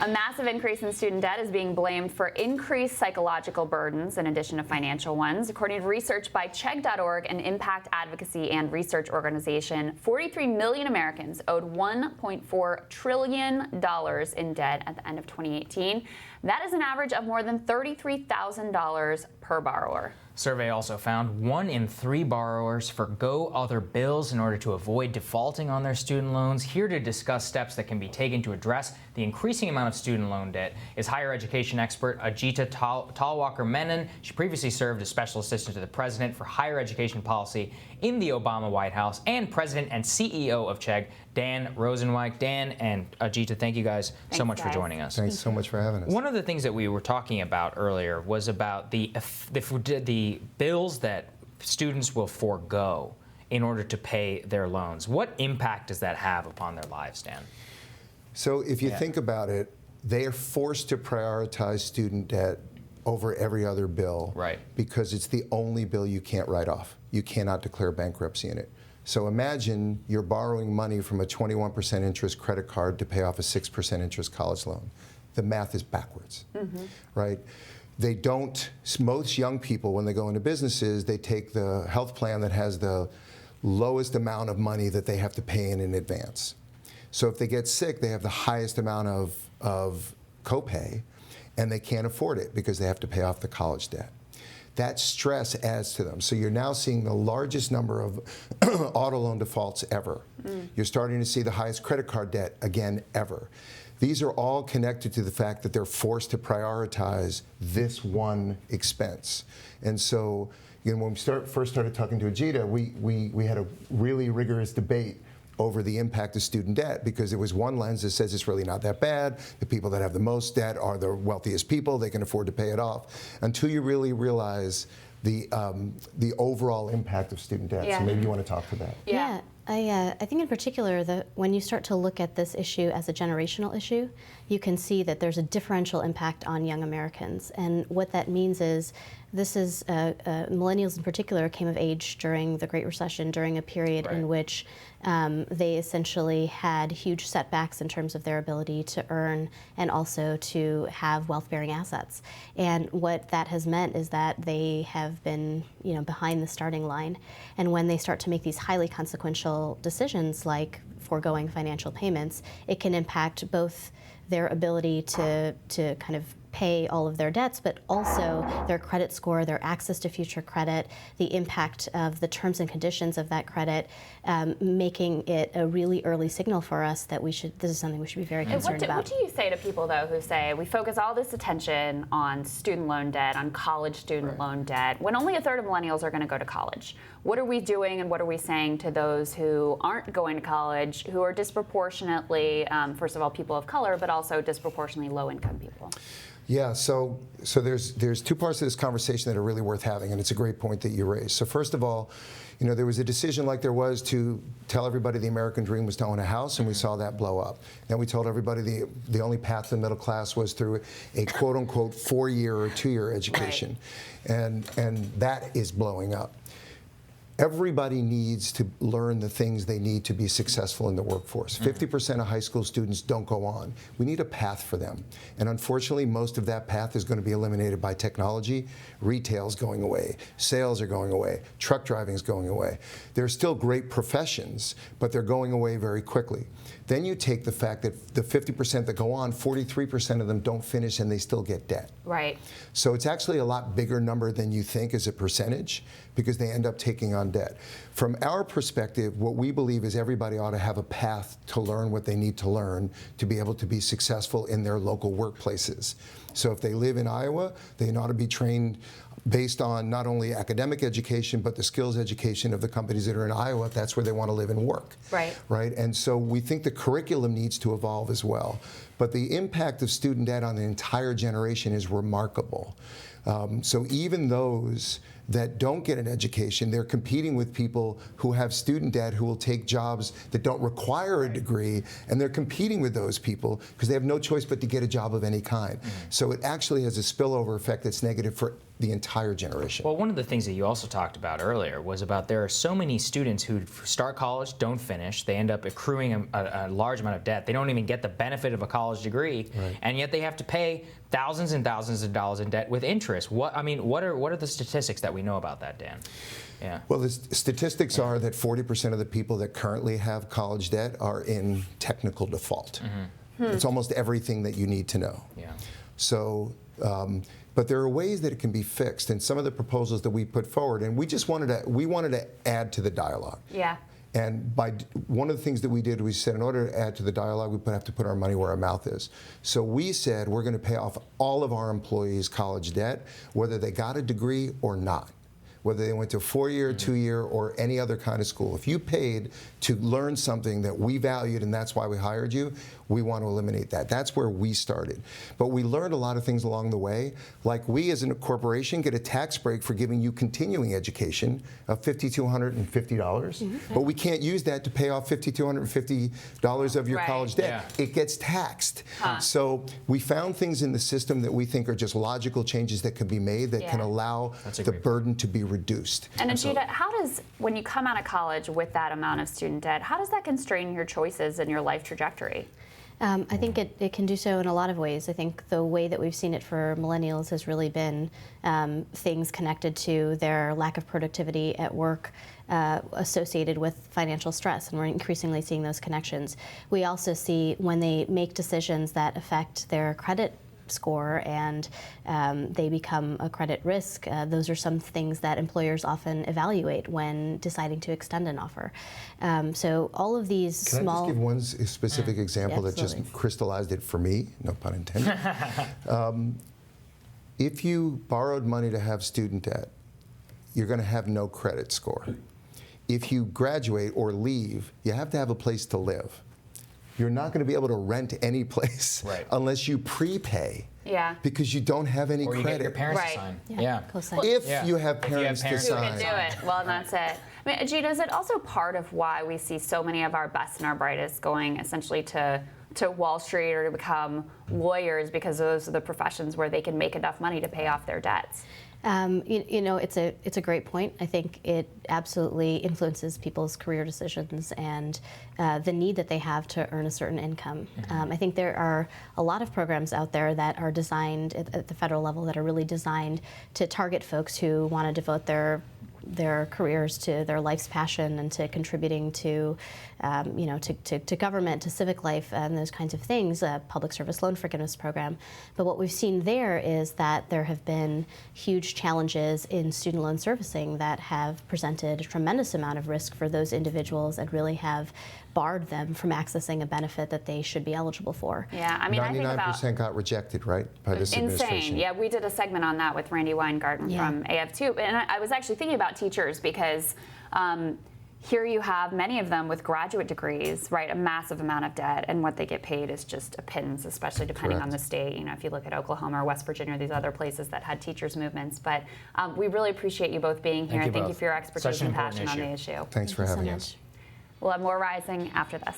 A massive increase in student debt is being blamed for increased psychological burdens in addition to financial ones. According to research by Chegg.org, an impact advocacy and research organization, 43 million Americans owed $1.4 trillion in debt at the end of 2018. That is an average of more than $33,000 per borrower. Survey also found 1 in 3 borrowers forgo other bills in order to avoid defaulting on their student loans. Here to discuss steps that can be taken to address the increasing amount of student loan debt is higher education expert Ajita Talwalkar-Menon. She previously served as special assistant to the president for higher education policy in the Obama White House, and president and CEO of Chegg, Dan Rosenweich. Dan and Ajita, thank you guys so much for joining us. Thanks so much for having us. One of the things that we were talking about earlier was about the bills that students will forego in order to pay their loans. What impact does that have upon their lives, Dan? So if you think about it, they are forced to prioritize student debt over every other bill, right? Because it's the only bill you can't write off. You cannot declare bankruptcy in it. So imagine you're borrowing money from a 21% interest credit card to pay off a 6% interest college loan. The math is backwards, right? They don't, most young people, when they go into businesses, they take the health plan that has the lowest amount of money that they have to pay in advance. So if they get sick, they have the highest amount of copay, and they can't afford it because they have to pay off the college debt. That stress adds to them. So you're now seeing the largest number of auto loan defaults ever. You're starting to see the highest credit card debt again ever. These are all connected to the fact that they're forced to prioritize this one expense. And so, you know, when we first started talking to Ajita, we had a really rigorous debate over the impact of student debt, because there was one lens that says it's really not that bad. The people that have the most debt are the wealthiest people. They can afford to pay it off. Until you really realize the overall impact of student debt. So maybe you want to talk to that. Yeah. I think in particular that when you start to look at this issue as a generational issue, you can see that there's a differential impact on young Americans. And what that means is this is, millennials in particular came of age during the Great Recession, during a period in which they essentially had huge setbacks in terms of their ability to earn and also to have wealth-bearing assets. And what that has meant is that they have been, you know, behind the starting line. And when they start to make these highly consequential decisions like foregoing financial payments, it can impact both their ability to kind of pay all of their debts, but also their credit score, their access to future credit, the impact of the terms and conditions of that credit, making it a really early signal for us that this is something we should be very concerned about. What do you say to people, though, who say we focus all this attention on student loan debt, on college student loan debt, when only a third of millennials are going to go to college? What are we doing and what are we saying to those who aren't going to college, who are disproportionately, first of all, people of color, but also disproportionately low-income people? Yeah, so there's two parts of this conversation that are really worth having, and it's a great point that you raised. So first of all, you know, there was a decision like there was to tell everybody the American dream was to own a house, and we saw that blow up. Then we told everybody the only path to the middle class was through a quote-unquote 4-year or 2-year education, and that is blowing up. Everybody needs to learn the things they need to be successful in the workforce. 50% of high school students don't go on. We need a path for them. And unfortunately, most of that path is going to be eliminated by technology. Retail's going away. Sales are going away. Truck driving is going away. They're still great professions, but they're going away very quickly. Then you take the fact that the 50% that go on, 43% of them don't finish and they still get debt. Right. So it's actually a lot bigger number than you think as a percentage, because they end up taking on debt. From our perspective, what we believe is everybody ought to have a path to learn what they need to learn to be able to be successful in their local workplaces. So if they live in Iowa, they ought to be trained based on not only academic education, but the skills education of the companies that are in Iowa, if that's where they want to live and work. Right. Right? And so we think the curriculum needs to evolve as well. But the impact of student debt on the entire generation is remarkable. So even those that don't get an education. They're competing with people who have student debt who will take jobs that don't require a degree, and they're competing with those people because they have no choice but to get a job of any kind. So it actually has a spillover effect that's negative for the entire generation. Well, one of the things that you also talked about earlier was about there are so many students who start college, don't finish, they end up accruing a large amount of debt. They don't even get the benefit of a college degree, and yet they have to pay thousands and thousands of dollars in debt with interest. What are the statistics that we know about that, Dan? Yeah. Well, the statistics are that 40% of the people that currently have college debt are in technical default. It's almost everything that you need to know. Yeah. So, but there are ways that it can be fixed, and some of the proposals that we put forward, and we wanted to add to the dialogue. Yeah. And one of the things that we did, we said in order to add to the dialogue, we have to put our money where our mouth is. So we said we're going to pay off all of our employees' college debt, whether they got a degree or not, whether they went to a 4-year, 2-year, or any other kind of school. If you paid to learn something that we valued and that's why we hired you, we want to eliminate that. That's where we started. But we learned a lot of things along the way. Like we as a corporation get a tax break for giving you continuing education of $5,250, but we can't use that to pay off $5,250 of your college debt. It gets taxed. So we found things in the system that we think are just logical changes that can be made that can allow the burden to be reduced. And Ajita, how does, when you come out of college with that amount of student debt, how does that constrain your choices and your life trajectory? I think it can do so in a lot of ways. I think the way that we've seen it for millennials has really been things connected to their lack of productivity at work associated with financial stress, and we're increasingly seeing those connections. We also see when they make decisions that affect their credit score and they become a credit risk. Those are some things that employers often evaluate when deciding to extend an offer. So all of these Can small... I just give one specific example that just crystallized it for me, no pun intended? If you borrowed money to have student debt, you're going to have no credit score. If you graduate or leave, you have to have a place to live. You're not going to be able to rent any place unless you prepay. Because you don't have any credit. Or you get your parents to sign. If you have parents to sign. Who can do it. Well, that's it. I mean, Ajita, is it also part of why we see so many of our best and our brightest going essentially to Wall Street or to become lawyers, because those are the professions where they can make enough money to pay off their debts? You know, it's a great point. I think it absolutely influences people's career decisions and the need that they have to earn a certain income. I think there are a lot of programs out there that are designed at the federal level that are really designed to target folks who want to devote their careers to their life's passion and to contributing to, you know, to government, to civic life, and those kinds of things, public service loan forgiveness program. But what we've seen there is that there have been huge challenges in student loan servicing that have presented a tremendous amount of risk for those individuals and really have barred them from accessing a benefit that they should be eligible for. Yeah, I mean, 99% got rejected, right, by this administration. Insane. Yeah, we did a segment on that with Randy Weingarten from AF2, and I was actually thinking about teachers because here you have many of them with graduate degrees, right, a massive amount of debt, and what they get paid is just a pittance, especially depending on the state. You know, if you look at Oklahoma or West Virginia, these other places that had teachers movements. But we really appreciate you both being here. Thank you for your expertise and passion on the issue. Thanks for having us. We'll have more Rising after this.